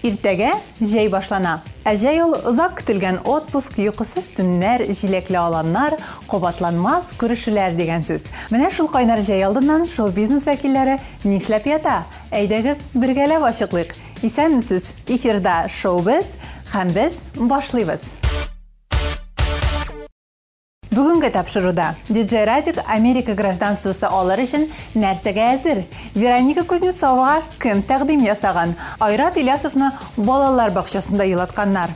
Иртәгә җәй башлана. Җәй ул озак көтелгән отпуск, йокысыз төннәр, җиләкле аланнар, кабатланмас күрешүләр дигән сүз. Менә шул кайнар җәй алдыннан шоу-бизнес вәкилләре нишләп ята? Әйдәгез бергәләп ачыклыйк. Исәнмесез? Эфирда шоу-биз һәм без башлыйбыз. Бүгенге тапшыруда DJ Радик Америка гражданствосы алыр өчен нәрсәгә әзер? Вероника Кузнецовага кем тәкъдим ясаган? Айрат Ильясовны балалар бакчасында елатканнар.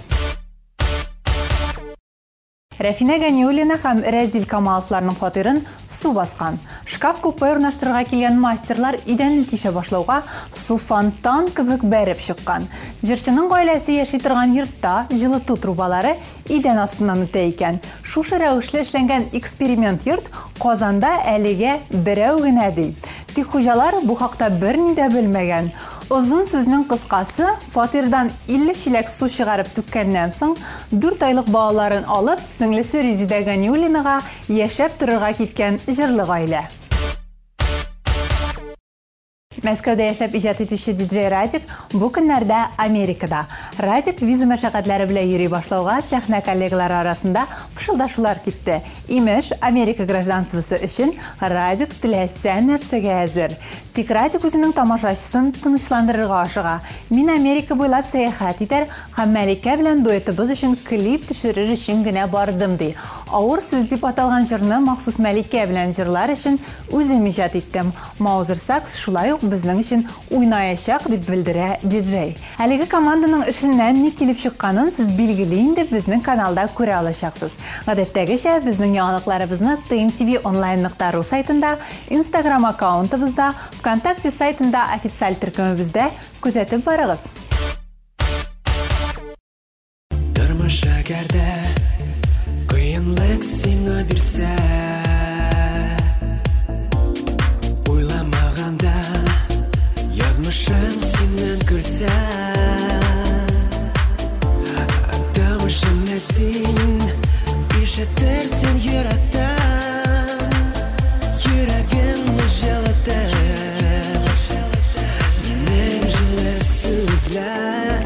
Рафина Ганиуллина һәм Рәзил Камаловларның фатирын су баскан. Шкаф купе урнаштырырга килгән мастерлар идәнне тишә башлауга су фонтан кебек бәреп чыккан. Җырчының гаиләсе яши торган йортта җылыту трубалары идән астыннан үтә икән. Шушы рәвешле эшләнгән эксперимент йорт Казанда әлегә берәү генә ди. Тик хуҗалар бу хакта берни дә белмәгән. Озын сүзнең кыскасы, фатирдан 50 чиләк су чыгарып түккәннән соң, 4 айлык балаларын алып, сеңлесе Резида Ганиуллинага яшәп торырга киткән җырлы гаилә. Мәскәүдә яшәп иҗат итүче DJ Радик бу көннәрдә Америкада. Радик виза мәшәкатьләре белән йөри башлауга сәхнә коллегалары арасында пышылдашулар китте. Имеш, Америка гражданствосы өчен Радик теләсә нәрсәгә әзер. Тик Радик үзенең тамашачысын тынычландырырга ашыга. Мин Америка буйлап сәяхәт итәр һәм Мәликә белән дуэтыбыз өчен клип төшерер өчен генә бардым ди. Авыр сүз дип аталган җырны махсус Мәликә белән җырлар өчен үзем иҗат иттем. Маузер Сакс шулай ук безнең өчен уйнаячак дип белдерә DJ. Әлеге команданың эшеннән ни килеп чыкканын сез билгеле инде безнең каналда күрә алачаксыз. Гадәттәгечә безнең яңалыкларыбызны tmtv.online.ru сайтында, Instagram аккаунтыбызда, ВКонтакте сайтында официаль төркемебездә күзәтеп барыгыз. Тормыш әгәрдә кыенлык сиңа бирсә, уйламаганда язмышың синнән көлсә, тамышыңны син ишетерсең йөрәктән, йөрәгеңне җылытыр минем җылы сүзләр.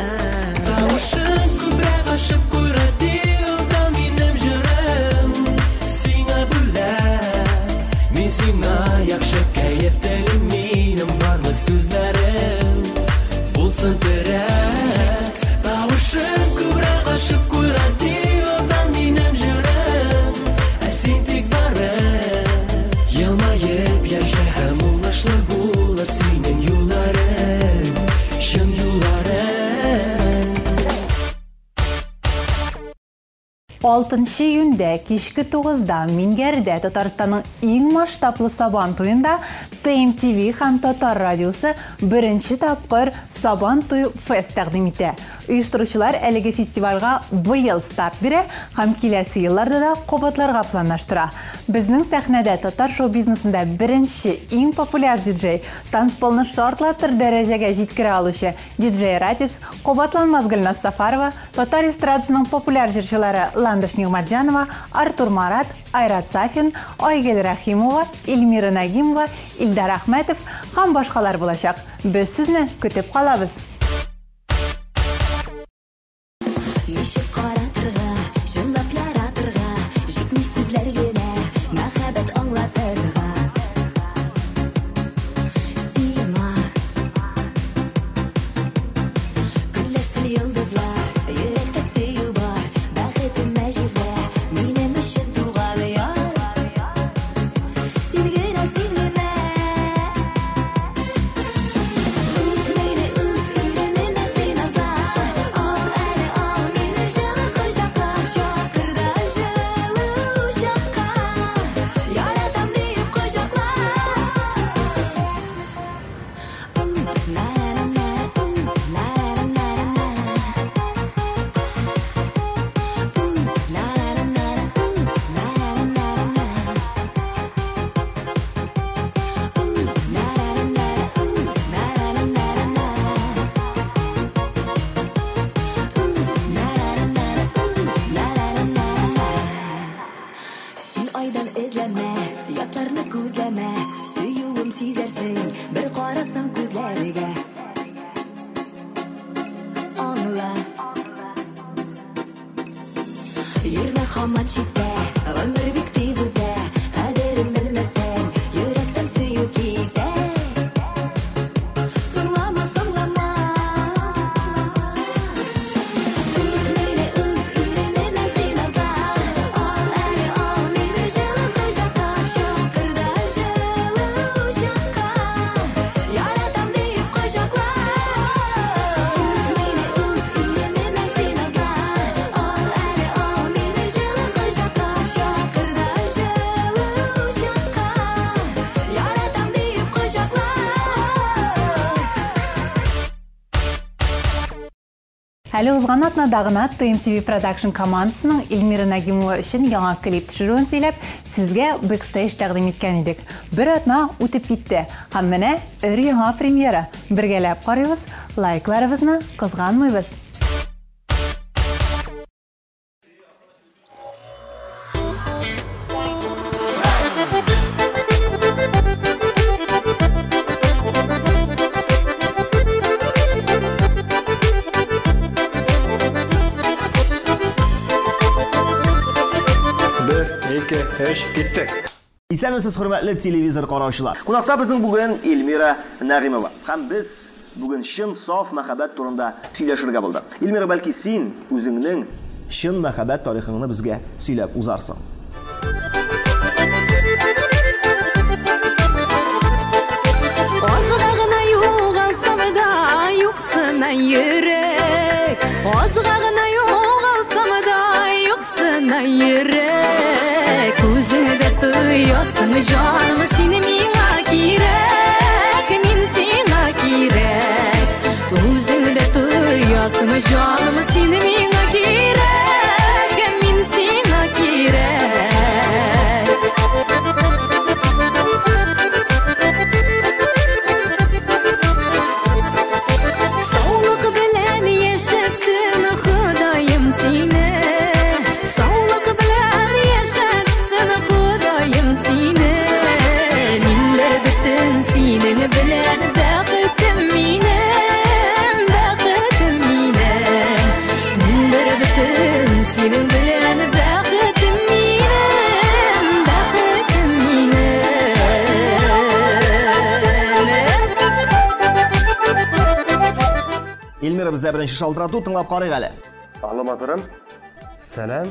Тамышың күбрәк ашып күрәде елдан минем җырым сиңа бүләк. Мин сиңа яхшы кәеф телим, минем барлык сүзләрем булсын терәк. Тамышың күбрәк ашып күрәде елдан минем җырым, ә син тик барып елмаеп яшә һәм уңышлы булыр синең юлларың, чын юлларың. 6 июньдә кичке 9-да Мингәрдә Татарстанның иң масштаблы Сабан туенда TMTV һәм Татар радиосы беренче тапкыр Сабан туй фест тәкъдим итә. Оештыручылар әлеге фестивальгә быел старт бирә һәм киләсе елларда да кабатларга планлаштыра. Безнең сәхнәдә татар шоу-бизнесында беренче иң популяр диджей, танцполны шартлатыр дәрәҗәгә җиткерә алучы DJ Радик, кабатланмас Гөлназ Сафарова, татар эстрадасының популяр җырчылары Ландыш Нигъмәтҗанова, Артур Марат, Айрат Сафин, Айгөл Рәхимова, Эльмира Нагимова, Илдар Әхмәтов һәм башкалар булачак. Без сезне көтеп калабыз. Yürüme hamman çitte, ömür bik tez öte. Kaderim bilmesen, yürekten süyü gide. Sırlama sırlama. Ürününe ürününe sinazda. Al eli al meni jılı kıjaka. Şokırda jılı uşaka. Yaratam deyip kıjakla. Ürününe ürününe sinazda. Al eli al meni jılı kıjaka. Şokırda jılı uşaka. Yaratam deyip kıjakla. Әлі узған атнадағына TMTV Production командасының Эльмира Нагимова үшін яңа клип төшіруін сөйлеп, сізге бэкстейдж тәқдим еткен едік. Бір атна өтіп кетті. Һәм менә өр яңа премьера. Бергәләп қарайбыз, лайкларыбызны қызғанмайбыз. Bir, iki, üç, gittik. Исәнмесез, хөрмәтле телевизор караучылар. Кунакта безнең бүген Эльмира Нагимова. Һәм без бүген чын саф мәхәббәт турында сөйләшергә булдык. Эльмира, бәлки син үзеңнең Шын мәхәббәт тарихыңны безгә сөйләп узарсың. Озгагына югалсам да юксына йөрәк. Озгагына югалсам да юксына йөрәк. Күзеңдә тоясың җаным, син миңа кирәк, мин сиңа кирәк. Күзеңдә тоясың җаным, син миңа кирәк, мин сиңа кирәк. Саулык белән яшәтсен Ходаем сине. Саулык белән яшәтсен Ходаем сине. Миндә бөтен синең белән бәхетем минем, бәхетем минем. Миндә бөтен синең белән бәхетем минем, бәхетем минем. Эльмира, бездә беренче шалтырату тыңлап карыйк әле. Алло, матурым. Сәлам.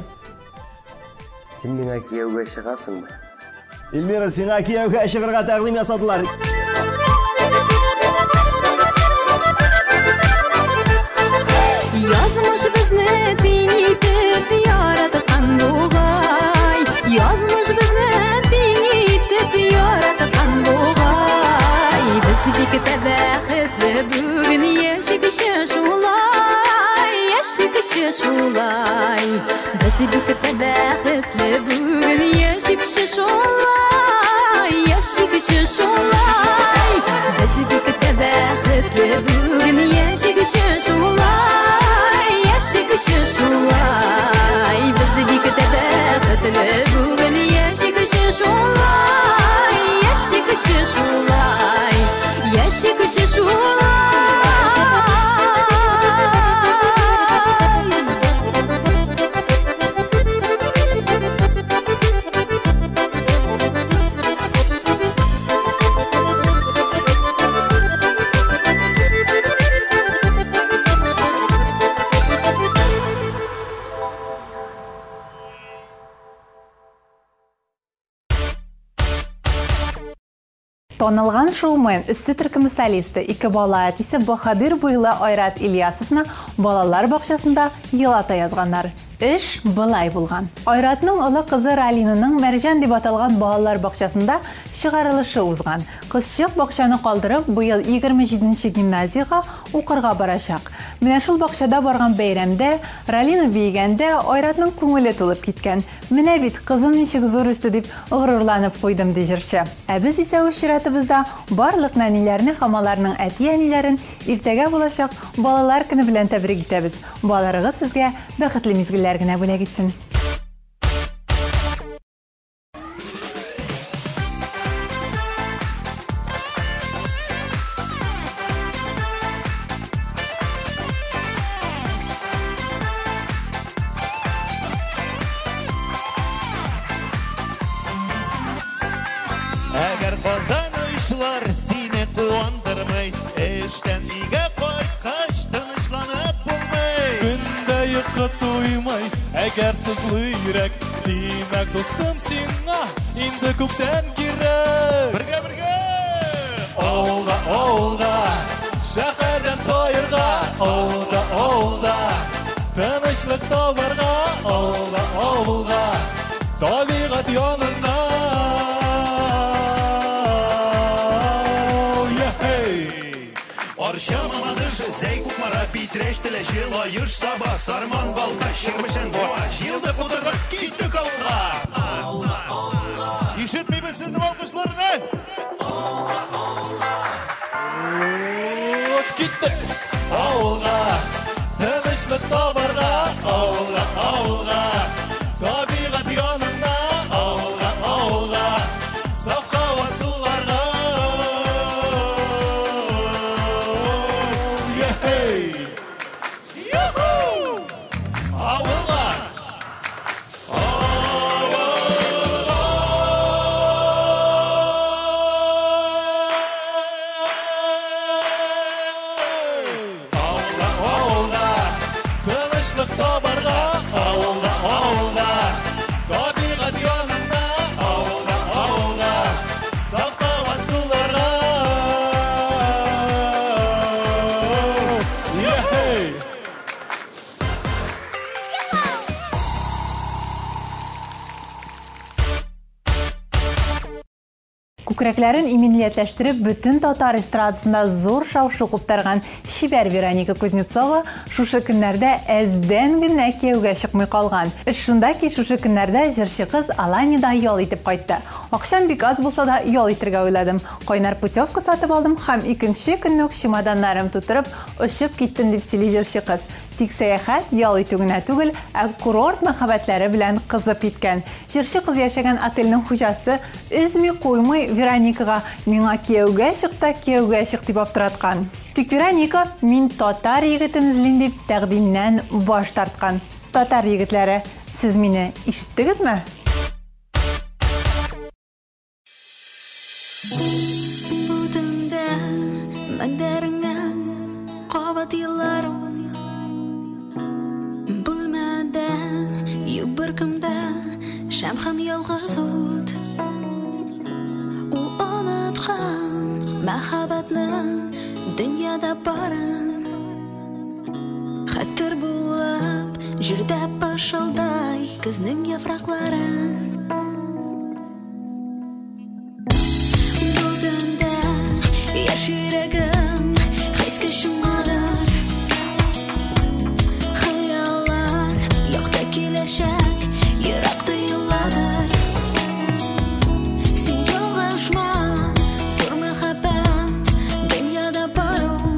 Син миңа кияүгә чыгасыңмы? Эльмира, сиңа кияүгә чыгырга тәкъдим ясадылар. Язмыш безне тиң итеп яраткан бугай. Язмыш безне тиң итеп яраткан бугай. Без бик тә бәхетле бүген яшәгәчә шулай, яшәгәчә шулай. Без бик тә бәхетле бүген яшәгәчә шулай, яшәгәчә шулай. Без бик тә бәхетле бүген яшәгәчә шулай, яшәгәчә шулай. Без бик тә бәхетле бүген яшәгәчә шулай, яшәгәчә шулай, яшәгәчә шулай. Танылган шоумен, өсте төркем солисты, ике бала әтисе Баһадир буйлы Айрат Ильясовны балалар бакчасында елата язганнар. Эш былай булган. Айратның олы кызы Ралинаның Мәрҗән дип аталган балалар бакчасында чыгарылышы узган. Кызчык бакчаны калдырып, быел 27нче гимназиягә укырга барачак. Менә шул бакчада барган бәйрәмдә Ралина биегәндә Айратның күңеле тулып киткән. Менә бит кызым ничек зур үсте дип горурланып куйдым ди җырчы. Ә без исә үз чиратыбызда барлык нәниләрне һәм аларның әти-әниләрен иртәгә булачак балалар көне белән тәбрик итәбез. Балаларыгыз сезгә бәхетле мизгелләр генә бүләк итсен. әгәр сызлы йөрәк, димәк достым сиңа инде күптән кирәк. Бергә! Ауылга, шәһәрдән кайырга, ауылга, тынычлык табарга, ауылга, табигать янына. Арчамана дышы, зәй кукмара, битрәш теләші, лайыш саба, сарман балта, шырмышын боа, жылды кудырдық, киттік ауылға. Ишетмейбіз сіздің алқышларыны? Киттік ауылға, тынышлық табарға, ауылға, табиғат янына, ауылға, саф һава суларға. Күкрәкләрен иминиятләштереп, бүтін татар эстрадасында зур шау-шу куптарган шибәр Вероника Кузнецова шушы көннәрдә әздән генә кияүгә чыкмый калган. Шунда ки шушы көннәрдә җырчы кыз Аланида ял итеп кайтты. Акчам бик аз булса да ял итәргә уйладым. Кайнар путевка сатып алдым һәм икенче көнне үк чемоданнарым тутырып очып киттем дип сөйли җырчы кыз. Тик сәяхәт ял итү генә түгел, курорт мәхәббәтләре белән кызып киткән. Җырчы кыз яшәгән отельнең хуҗасы үзми куймый Вероникага миңа кияүгә чык дип аптыраткан. Тик Вероника мин татар егетен эзлим дип тәкъдимнән баш тарткан. Татар егетләре, сез мине ишеттегезме? Бүтәндә мәңдәреңә кабат елларым бүлмәдә юк беркемдә шәм һәм ялгыз ут. Уныткан мәхәббәтнең дөньяда барын хәтер булып җирдә пышылдай көзнең яфракларын. Бүтәндә яшь йөрәгем хискә чумады. Хыяллар якта киләчәк, еракта елларdır. Син ялгышма, зур мәхәббәт дөньяда бар ул.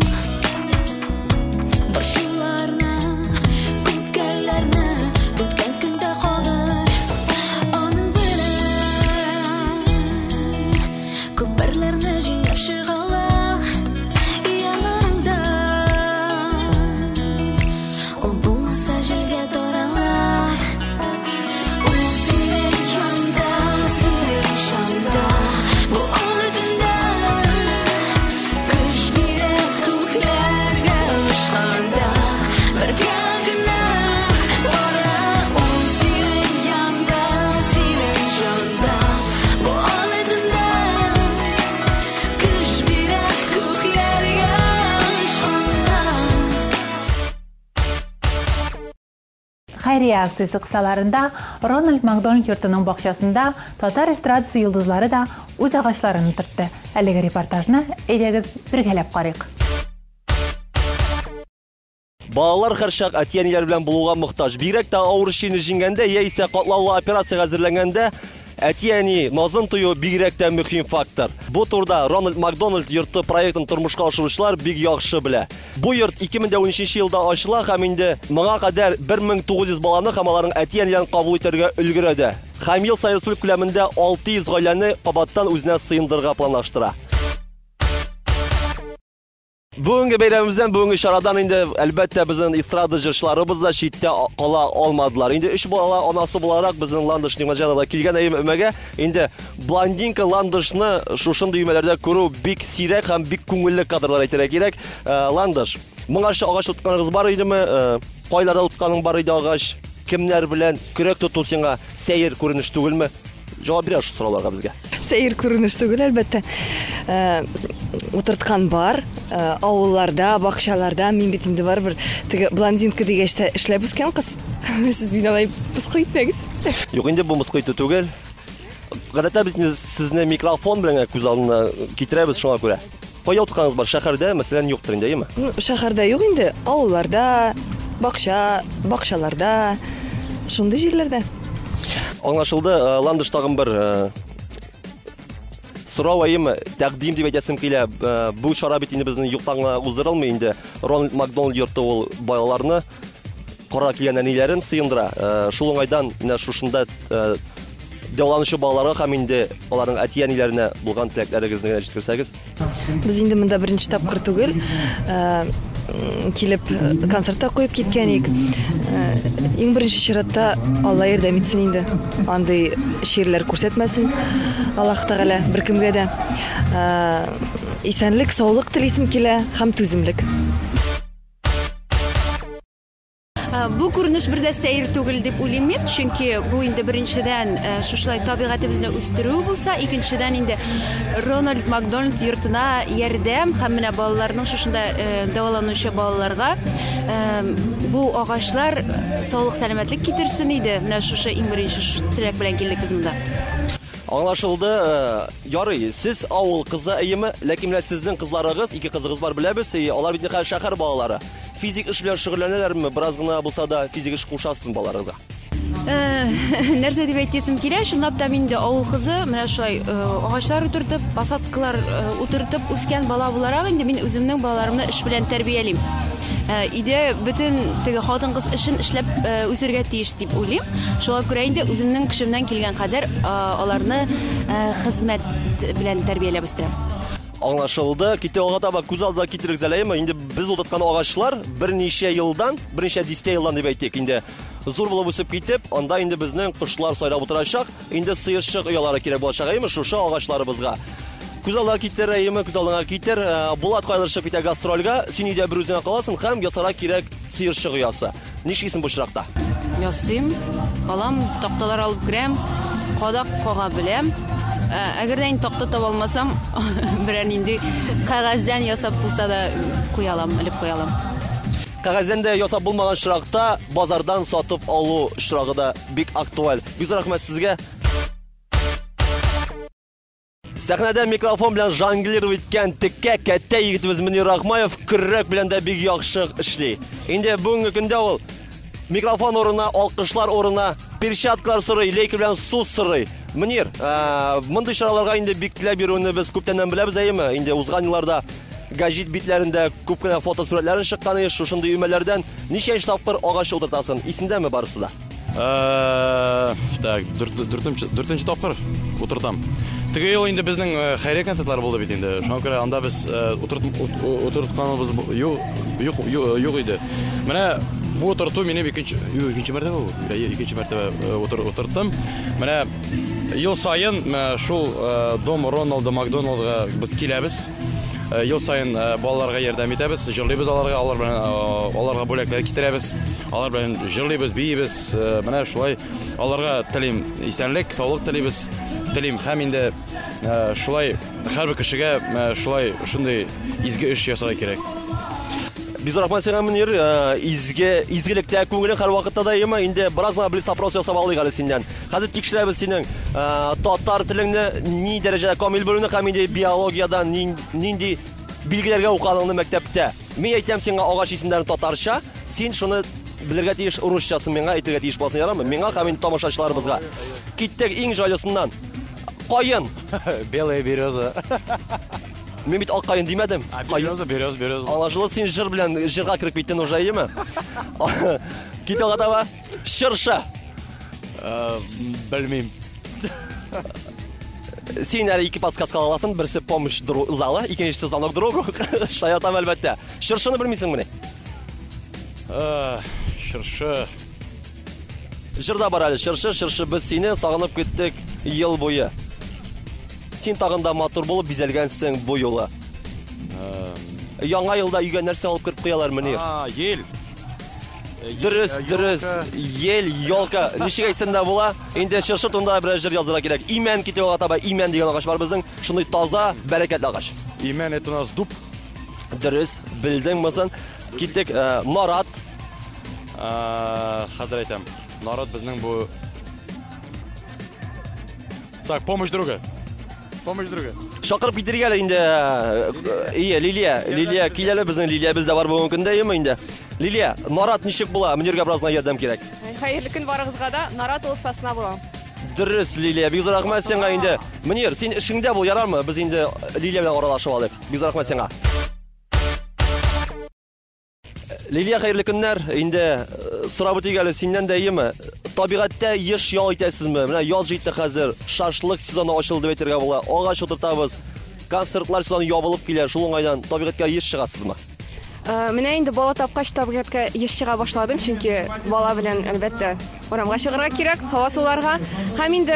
Борчуларны, күпкәләрне үткән көндә калдыр. Аның белән күперләрне җиңеп чыгалар янарында. Ул булмаса җиргә таралар. Ул синең җанда, бу олы көндә көч бирә күкләргә очканда. Бергә генә бара. Ул синең җанда, бу олы көндә көч бирә күкләргә очканда. Хәйрия акциясе кысаларында Рональд Макдональд йортының бакчасында татар эстрадасы йолдызлары да үз агачларын утыртты. Әлеге репортажны әйдәгез бергәләп карыйк. Балалар һәр чак әти-әниләр белән булуга мохтаҗ. Бигрәк тә авыр эшне җиңгәндә яисә катлаулы операциягә әзерләнгәндә әти-әни назын тою бигрәк тә мөһим фактор. Бу турда Рональд Макдональд йорты проектын тормышка ашыручылар бик яхшы белә. Бу йорт 2013 елда ачыла һәм инде моңа кадәр 1900 баланы һәм аларның әти-әниләрен кабул итәргә өлгерәде. Һәм ел саен республика күләмендә 600 гаиләне кабаттан үзенә сыендырырга планлаштыра. Бүгенге бәйрәмебездән, бүгенге чарадан инде әлбәттә безнең эстрада җырчыларыбыз да читтә кала алмадылар. Инде 3 бала анасы буларак безнең Ландыш Нимаҗанова килгән өмәгә инде блондинка Ландышны шушындый өмәләрдә күрү бик сирәк һәм бик күңелле кадрлар әйтергә кирәк. Ландыш, моңарчы агач тотканыгыз бар идеме? Кайларда тотканың бар иде агач? кемнәр белән көрәк тоту сиңа сәер күренеш түгелме? Җавап бирә шу сорауларга безгә. Сәер күренеш түгел, әлбәттә. Утырткан бар, авылларда, бакчаларда, мин бит инде бар бер теге блондинка дигәчтә эшләп үскән кыз. Сез мин алай пыскы итмәгез. Юк, инде бу мыскы итү түгел. Гадәттә без сезне микрофон белән күз алдына китерәбез шуңа күрә. Кая утыртканыгыз бар? Шәһәрдә, мәсәлән, юктыр инде, яме? Шәһәрдә юк инде, авылларда, бакчаларда, шундый җирләрдә. Аңлашылды. Ландыш тагын бер сорау әйеме, тәкъдим дип әйтәсем килә. Бу шара бит инде безнең юктан уздырылмый инде. Рональд Макдоналд йорты ул балаларны кара килгән әниләрен сыендыра. Шул уңайдан менә шушында дәваланучы балаларга һәм инде аларның әти-әниләренә булган теләкләрегезне җиткерсәгез. Без инде монда беренче тапкыр түгел, килеп концертта куеп киткәник. Иң беренче чиратта Алла ярдәм итсен инде. Андый ширләр күрсәтмәсен Аллаһ Тәгалә беркемгә дә. Исәнлек, саулык телисем килә һәм түземлек. Бу күренеш бер дә сәер түгел дип уйлыйм мин, чөнки бу инде беренчедән шушлай табигатыбызны үстерү булса, икенчедән инде Рональд Макдоналд йортына ярдәм һәм менә балаларның шушында дәваланучы балаларга бу агачлар саулык, сәламәтлек китерсен иде. Менә шушы иң беренче теләк белән килдек без монда. Аңлашылды. Ярый, сез авыл кызы әйеме, ләкин менә сезнең кызларыгыз, ике кызыгыз бар беләбез, алар бит нихәл шәһәр балалары. Физик эш белән шөгыльләнәләрме? Бераз гына булса да физик эш кушасың балаларыгызга. Нәрсә дип әйтәсем килә, шунлап та мин дә авыл кызы, менә шулай агачлар утыртып, посадкалар утыртып үскән бала буларак инде мин үземнең балаларымны эш белән тәрбиялим. Иде бөтен теге хатын-кыз эшен эшләп үсәргә тиеш дип уйлыйм. Шуңа күрә инде үземнең көчемнән килгән кадәр аларны хезмәт белән тәрбияләп үстерәм. Аңлашылды. Ките алга таба күз алдына китерегез әлеме? Инде без утырткан агачлар берничә елдан, берничә дистә елдан дип әйтик, инде зур булып үсеп китеп, анда инде безнең кошлар сайрап утырачак, инде сыерчык оялары кирәк булачак әйме шушы агачларыбызга. Күз алдына китер әйме, күз алдына китер. Булат кайлышып китә гастрольгә, син өйдә бер үзеңә каласың һәм ясарга кирәк сыерчык оясы. Нишисең бу чиракта? Ясыйм, алам, такталар алып керәм, кадак кага беләм. Әгәр дә такта таба алмасам, берәр инде кагаздан ясап булса да куялам, элеп куялам. Кагаздан да ясап булмаган чиракта базардан сатып алу чирагы да бик актуаль. Бик рәхмәт сезгә. Сәхнәдә микрофон белән жонглировать иткән теккә кәттә егетебез Мөнир Рахмаев көрәк белән дә бик яхшы эшли. Инде бүгенге көндә ул микрофон орына, алкышлар орына перчаткалар сорый, лейка белән су сорый. Мөнир, мондый чараларга инде бик теләп йөрүне без күптәннән беләбез әйме? Инде узган елларда гәҗит битләрендә күп кенә фотосурәтләрен чыккан иде, шушындый өмәләрдән ничәнче тапкыр агач утыртасың? Исендәме барысы да? Так, 4-нче тапкыр утыртам. Теге ел инде безнең хәйрия концертлары булды бит инде. Шуңа күрә анда без утыртканыбыз юк иде. Менә бу утырту минем икенче мәртәбә бу. Икенче мәртәбә утырттым. Менә ел сайын шул Дом Рональд Макдоналдга без киләбез. Ел сайын балаларга ярдәм итәбез, җырлыйбыз аларга бүләкләр китерәбез. Алар белән җырлыйбыз, биебез. Менә шулай аларга телим исәнлек, саулык телибез. Телим һәм инде шулай һәрбер кешегә шулай шундый изге эш ясарга кирәк. Biz рахмәт сиңа Мөнир, изгелектә күңелең һәр вакытта да яма, инде бераз гына блиц опрос ясап алыйк әле синнән. Хәзер тикшерәбез синең татар телеңне ни дәрәҗәдә камил белүне һәм инде биологиядән нинди билгеләргә укыганыңны мәктәптә. Мин әйтәм сиңа агач исемнәрен татарча, син шуны белергә тиеш урысчасын миңа әйтергә тиеш булсын, ярамы? Миңа һәм инде тамашачыларыбызга. Киттек иң җайлысыннан. Кайын. Белая береза. Мин бит ак кайын димәдем. Берез. Аңлашылды, син җыр белән җырга кирип киттең уже, әйеме? Кит алга таба. Чыршы. Белмим. Син әле ике подсказка аласың, берсе помощь залы, икенчесе звонок другу. Шаятам әлбәттә. Чыршыны белмисең менә? Чыршы. Җырда бар әле, чыршы без сине сагынып киттек ел буе. Син тагында матур булып бизәлгәнсең бу юлы. Яңа елда өйгә нәрсә алып кирип куялар Мөнир? Ел. Дөрес, ел, ялка. Ничек әйтсәндә була? Инде шыршы турында берәр җыр язырга кирәк. Имән китә ага таба имән дигән агач бар безнең. Шундый таза, бәрәкәтле агач. Имән это у нас дуб. Дөрес, белдең мысын? Киттек Нарат. Хәзер әйтәм. Нарат безнең бу. Так, помощь друга. Шакырып китергә әле инде. Лилия киләле безнең Лилия бездә бар бүгенге көндә инде. Лилия, Нарат ничек була? Мөниргә беразна ярдәм кирәк. Хәерле көн барыгызга да. Нарат ул сосна була. Дөрес, Лилия, бик зур рәхмәт сиңа инде. Мөнир, син эшеңдә бул, ярармы? Без инде Лилия белән аралашып алдык. Бик зур рәхмәт сиңа. Лилия, хәерле көннәр. Инде сорап үтигәле синнән дә иеме? Табигатьтә еш ял итәсезме? Менә ял җитте хәзер. Шашлык сезоны ачылды дип әйтергә була. Агач утыртабыз. Концертлар сезоны ябылып килә. Шул уңайдан табигатькә еш чыгасызмы? Менә инде бала тапкач табигатькә еш чыга башладым, чөнки бала белән әлбәттә урамга чыгарга кирәк, һава суларга. Һәм инде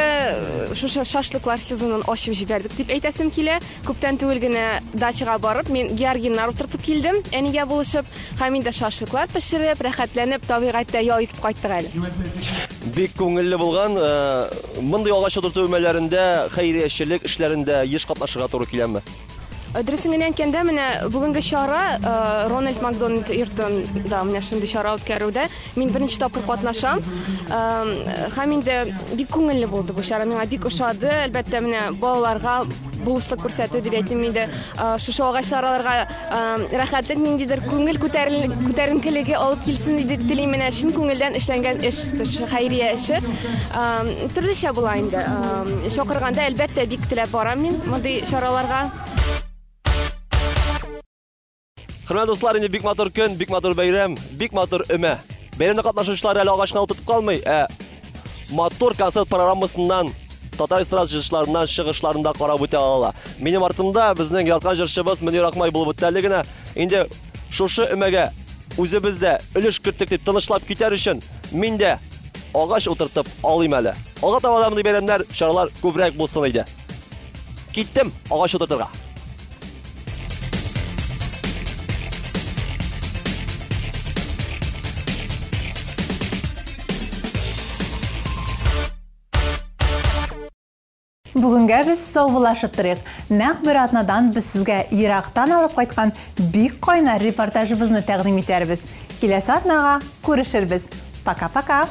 шушы шашлыклар сезонын ачып җибәрдек дип әйтәсем килә. Күптән түгел генә дачага барып, мин георгиннар утыртып килдем, әнигә булышып, һәм инде шашлыклар пешереп, рәхәтләнеп, табигатьтә ял итеп кайттык әле. Бик күңелле булган, мондый агач утырту өмәләрендә, хәйриячелек эшләрендә еш катнашырга туры киләме? Дөресен генә әйткәндә, менә бүгенге чара Рональд Макдональд йортында менә шундый чара үткәрүдә мин беренче тапкыр катнашам. Һәм инде бик күңелле булды бу чара, миңа бик ошады. Әлбәттә, менә балаларга булышлык күрсәтү дип әйтим инде. Шушы агач чараларга рәхәтлек, ниндидер күңел күтәренкелеге алып килсен дип телим. Менә шин күңелдән эшләнгән эш, хәйрия эше. Төрлечә була инде. Чакырганда әлбәттә бик теләп барам мин мондый чараларга. Хөрмәтле дуслар, инде бик матур көн, бик матур бәйрәм, бик матур өмә. Бәйрәмдә катнашучылар әле агачка утыртып калмый, матур концерт программасыннан, татар эстрада җырчыларыннан чыгышларында карап үтә алалар. Минем артымда безнең яткан җырчыбыз Мөнир Акмай булып үтте генә. Инде шушы өмәгә үзебез дә өлеш керттек дип тынычлап китәр өчен мин дә агач утыртып алыйм әле. Алга таба да мондый бәйрәмнәр, чаралар күбрәк булсын иде. Киттем агач утыртырга. Бүгенгә без саубулашып торыйк. Нәкъ бер атнадан без сезгә Ирактан алып кайткан бик кайнар репортажыбызны тәкъдим итәрбез. Киләсе атнага күрешербез. Пока-пока.